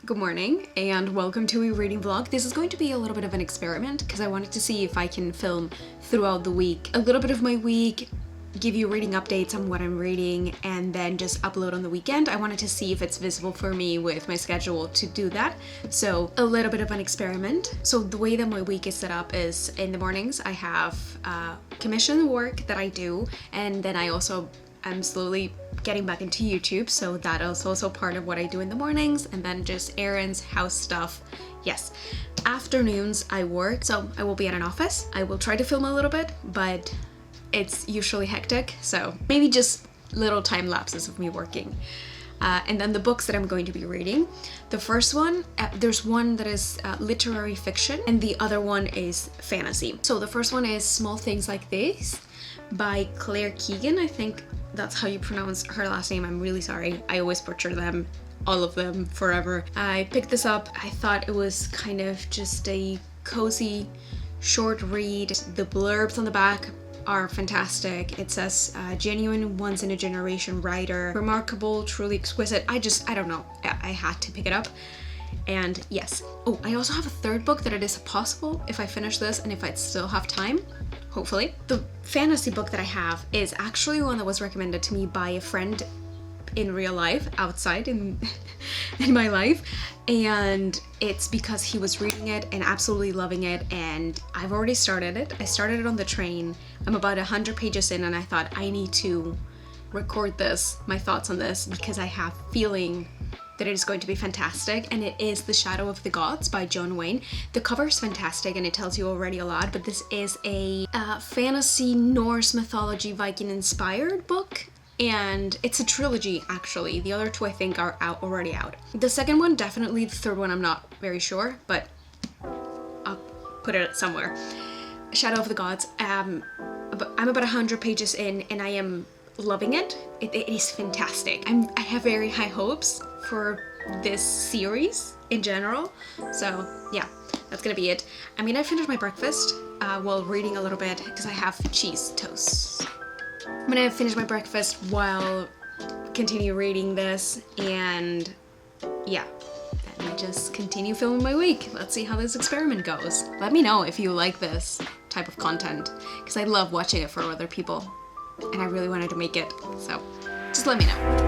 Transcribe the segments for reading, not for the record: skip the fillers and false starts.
Good morning and welcome to a reading vlog. This is going to be a little bit of an experiment because I wanted to see if I can film throughout the week a little bit of my week, give you reading updates on what I'm reading, and then just upload on the weekend. I wanted to see if it's visible for me with my schedule to do that. So a little bit of an experiment. So the way that my week is set up is in the mornings I have commission work that I do, and then I'm slowly getting back into YouTube, so that is also part of what I do in the mornings, and then just errands, house stuff. Yes. Afternoons I work, so I will be at an office. I will try to film a little bit, but it's usually hectic, so maybe just little time lapses of me working. And then the books that I'm going to be reading. The first one, there's one that is literary fiction, and the other one is fantasy. So the first one is Small Things Like This by Claire Keegan. I think that's how you pronounce her last name. I'm really sorry. I always butcher them, all of them, forever. I picked this up. I thought it was kind of just a cozy, short read. The blurbs on the back are fantastic. It says genuine, once in a generation writer, remarkable, truly exquisite. I don't know. I had to pick it up. And yes. Oh, I also have a third book that it is possible if I finish this and if I still have time, hopefully. The fantasy book that I have is actually one that was recommended to me by a friend in real life, outside in my life, and it's because he was reading it and absolutely loving it, and I've already started it. I started it on the train. I'm about 100 pages in, and I thought I need to record my thoughts on this, because I have feeling that it is going to be fantastic, and it is The Shadow of the Gods by John Wayne. The cover is fantastic and it tells you already a lot, but this is a fantasy Norse mythology Viking inspired book, and it's a trilogy actually. The other two I think are already out. The second one definitely, the third one I'm not very sure, but I'll put it somewhere. Shadow of the Gods. I'm about 100 pages in and I am loving it. It is fantastic. I have very high hopes for this series in general. So yeah, that's gonna be it. I'm gonna finish my breakfast while reading a little bit because I have cheese toast. I'm gonna finish my breakfast while continue reading this, and yeah, then just continue filming my week. Let's see how this experiment goes. Let me know if you like this type of content because I love watching it for other people, and I really wanted to make it, so just let me know.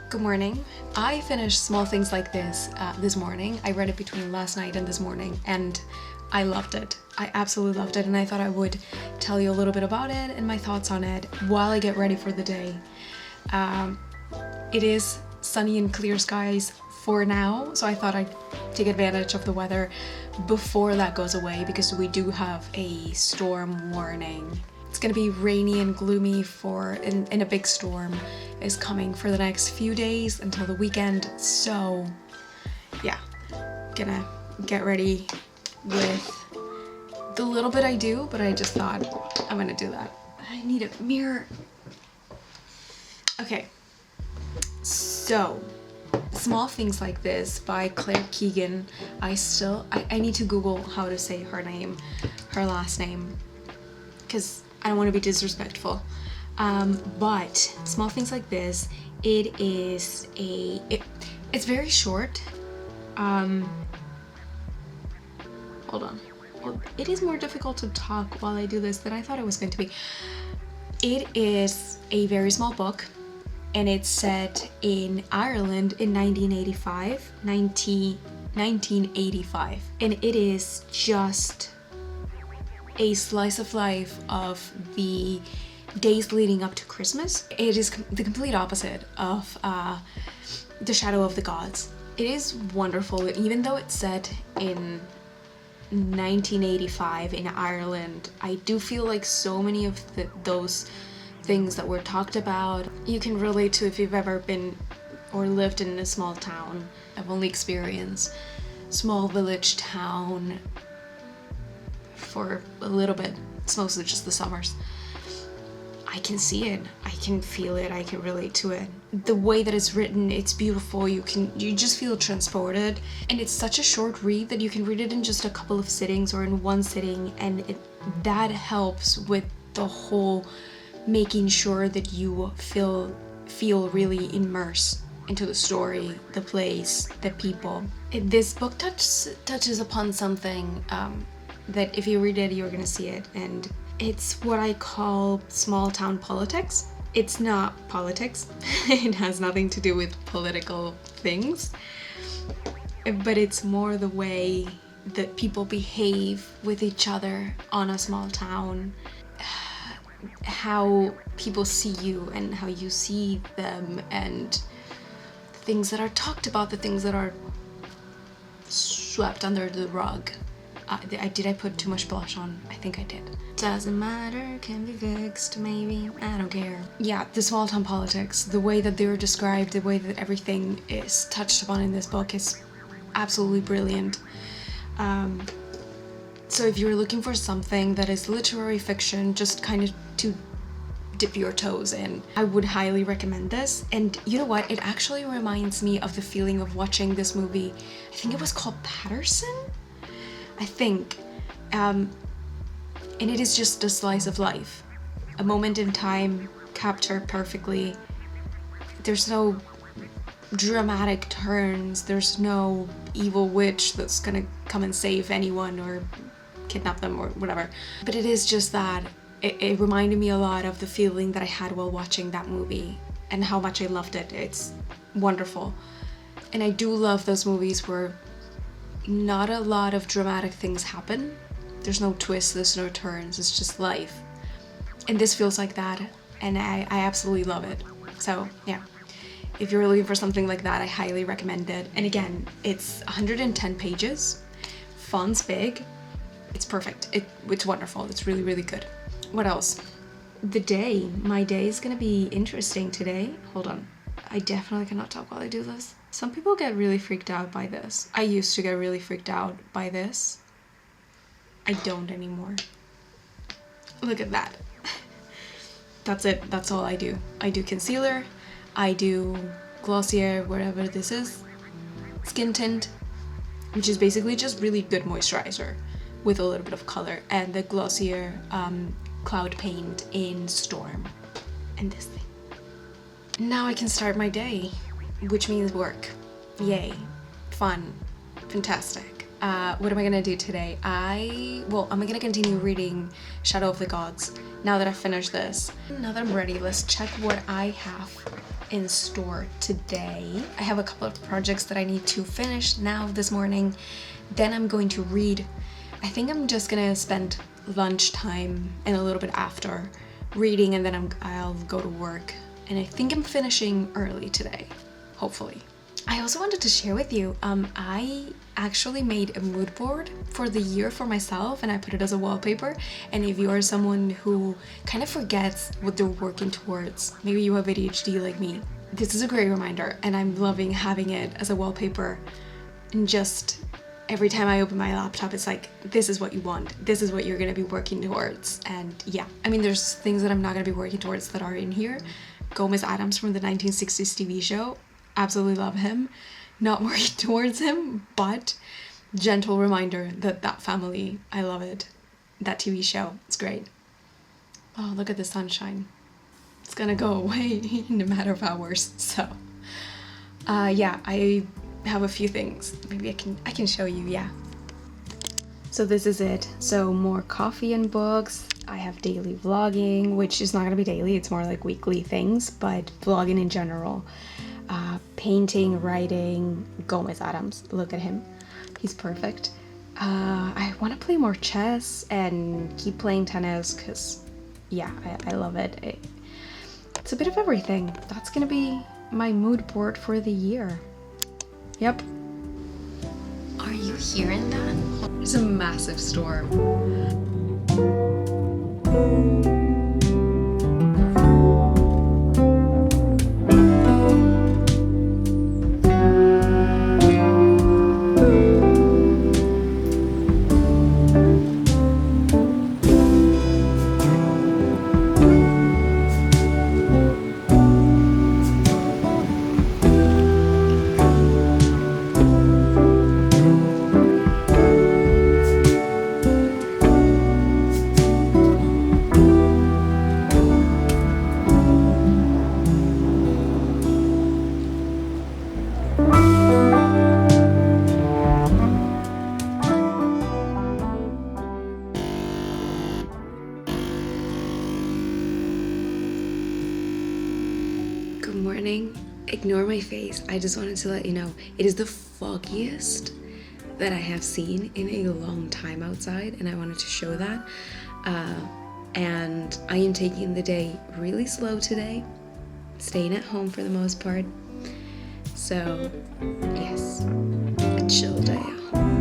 Good morning. I finished Small Things Like This this morning. I read it between last night and this morning, and I loved it. I absolutely loved it, and I thought I would tell you a little bit about it and my thoughts on it while I get ready for the day. It is sunny and clear skies for now, so I thought I'd take advantage of the weather before that goes away, because we do have a storm warning. It's gonna be rainy and gloomy and a big storm is coming for the next few days until the weekend. So yeah, gonna get ready with the little bit I do, but I just thought I'm gonna do that. I need a mirror. Okay, so Small Things Like This by Claire Keegan. I need to Google how to say her last name, because I don't want to be disrespectful, but Small Things Like This, it's very short. Hold on. It is more difficult to talk while I do this than I thought it was going to be. It is a very small book, and it's set in Ireland in 1985, and it is just a slice of life of the days leading up to Christmas. It is the complete opposite of The Shadow of the Gods. It is wonderful, even though it's set in 1985 in Ireland. I do feel like so many of those things that were talked about, you can relate to if you've ever been or lived in a small town. I've only experienced small village town for a little bit. It's mostly just the summers. I can see it, I can feel it, I can relate to it. The way that it's written, it's beautiful. You just feel transported, and it's such a short read that you can read it in just a couple of sittings or in one sitting, and that helps with the whole making sure that you feel really immersed into the story, the place, the people. This book touches upon something that if you read it, you're gonna see it, and it's what I call small town politics. It's not politics. It has nothing to do with political things, but it's more the way that people behave with each other on a small town, how people see you and how you see them, and things that are talked about, the things that are swept under the rug. Did I put too much blush on? I think I did. Doesn't matter, can be fixed, maybe. I don't care. Yeah, the small town politics, the way that they're described, the way that everything is touched upon in this book is absolutely brilliant. So if you're looking for something that is literary fiction, just kind of to dip your toes in, I would highly recommend this. And you know what? It actually reminds me of the feeling of watching this movie. I think it was called Paterson? I think. And it is just a slice of life. A moment in time captured perfectly. There's no dramatic turns. There's no evil witch that's gonna come and save anyone or kidnap them or whatever. But it is just that it reminded me a lot of the feeling that I had while watching that movie and how much I loved it. It's wonderful. And I do love those movies where not a lot of dramatic things happen. There's no twists, there's no turns, it's just life. And this feels like that, and I absolutely love it. So yeah, if you're looking for something like that, I highly recommend it. And again, it's 110 pages, font's big, it's perfect. It's wonderful, it's really, really good. What else? My day is gonna be interesting today. Hold on, I definitely cannot talk while I do this. Some people get really freaked out by this. I used to get really freaked out by this. I don't anymore. Look at that. That's it, that's all I do. I do concealer, I do Glossier, whatever this is, skin tint, which is basically just really good moisturizer with a little bit of color, and the Glossier cloud paint in Storm, and this thing. Now I can start my day, which means work. Yay. Fun. Fantastic. What am I gonna do today? I'm gonna continue reading Shadow of the Gods now that I've finished this. Now that I'm ready, let's check what I have in store today. I have a couple of projects that I need to finish now this morning. Then I'm going to read. I think I'm just gonna spend lunchtime and a little bit after reading, and then I'll go to work. And I think I'm finishing early today, hopefully. I also wanted to share with you, I actually made a mood board for the year for myself, and I put it as a wallpaper. And if you are someone who kind of forgets what they're working towards, maybe you have ADHD like me, this is a great reminder, and I'm loving having it as a wallpaper. And just every time I open my laptop, it's like, this is what you want, this is what you're gonna be working towards. And yeah, I mean, there's things that I'm not gonna be working towards that are in here. Gomez Addams from the 1960s TV show, absolutely love him, not working towards him, but gentle reminder that family, I love it. That TV show, it's great. Oh, look at the sunshine. It's gonna go away in a matter of hours. So yeah, I have a few things. Maybe I can show you, yeah. So this is it. So more coffee and books. I have daily vlogging, which is not gonna be daily, it's more like weekly things, but vlogging in general. Painting, writing, Gomez Addams, look at him, he's perfect. I want to play more chess and keep playing tennis because, yeah, I love it. It's a bit of everything. That's gonna be my mood board for the year. Yep. Are you hearing that? It's a massive storm. Ignore my face. I just wanted to let you know it is the foggiest that I have seen in a long time outside, and I wanted to show that. And I am taking the day really slow today, staying at home for the most part. So, yes, a chill day at home.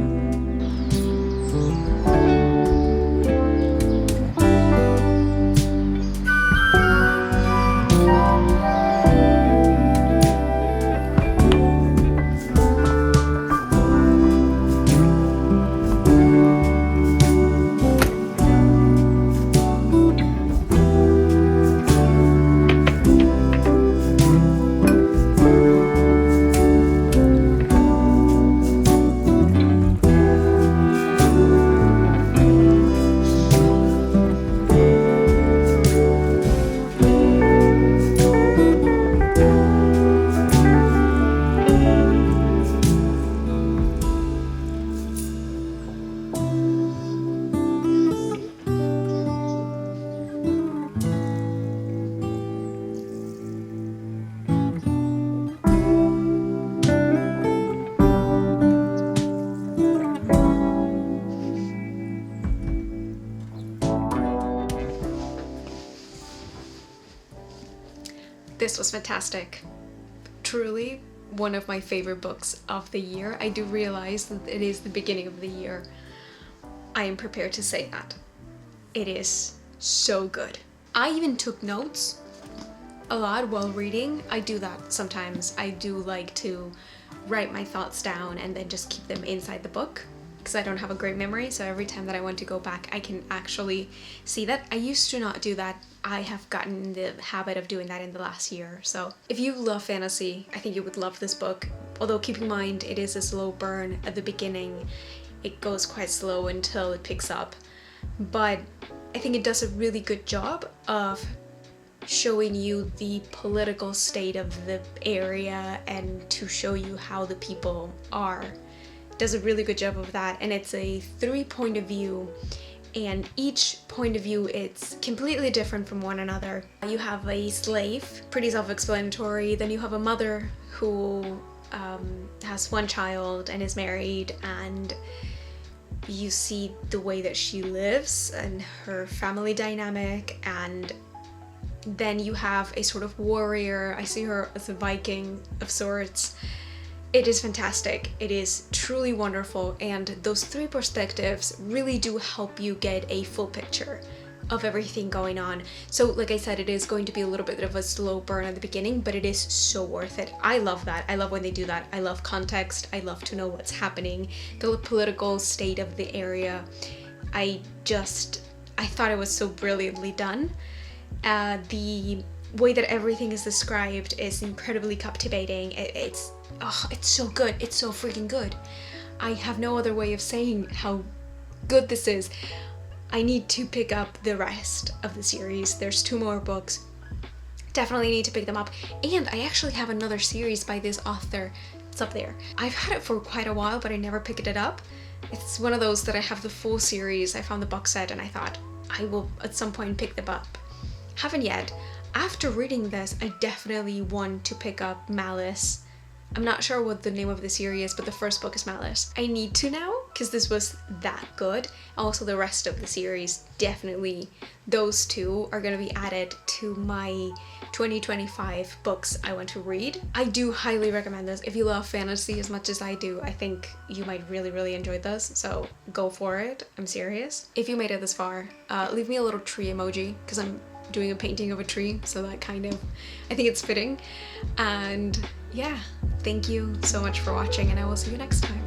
This was fantastic. Truly one of my favorite books of the year. I do realize that it is the beginning of the year. I am prepared to say that. It is so good. I even took notes a lot while reading. I do that sometimes. I do like to write my thoughts down and then just keep them inside the book because I don't have a great memory, so every time that I want to go back I can actually see that. I used to not do that. I have gotten in the habit of doing that in the last year. So if you love fantasy, I think you would love this book. Although keep in mind it is a slow burn at the beginning. It goes quite slow until it picks up. But I think it does a really good job of showing you the political state of the area and to show you how the people are. It does a really good job of that, and it's a 3-point of view, and each point of view it's completely different from one another. You have a slave, pretty self-explanatory, then you have a mother who has one child and is married, and you see the way that she lives and her family dynamic, and then you have a sort of warrior. I see her as a Viking of sorts. It is fantastic. It is truly wonderful, and those 3 perspectives really do help you get a full picture of everything going on. So like I said, it is going to be a little bit of a slow burn at the beginning, but it is so worth it. I love that. I love when they do that. I love context. I love to know what's happening, the political state of the area. I thought it was so brilliantly done. The way that everything is described is incredibly captivating. It's so good. It's so freaking good. I have no other way of saying how good this is. I need to pick up the rest of the series. There's 2 more books. Definitely need to pick them up. And I actually have another series by this author. It's up there. I've had it for quite a while, but I never picked it up. It's one of those that I have the full series. I found the box set and I thought I will at some point pick them up. Haven't yet. After reading this, I definitely want to pick up Malice. I'm not sure what the name of the series is, but the first book is Malice. I need to now because this was that good. Also the rest of the series, definitely those two are going to be added to my 2025 books I want to read. I do highly recommend this. If you love fantasy as much as I do, I think you might really enjoy this, so go for it. I'm serious. If you made it this far, leave me a little tree emoji because I'm doing a painting of a tree, so that kind of, I think it's fitting. And yeah, thank you so much for watching, and I will see you next time.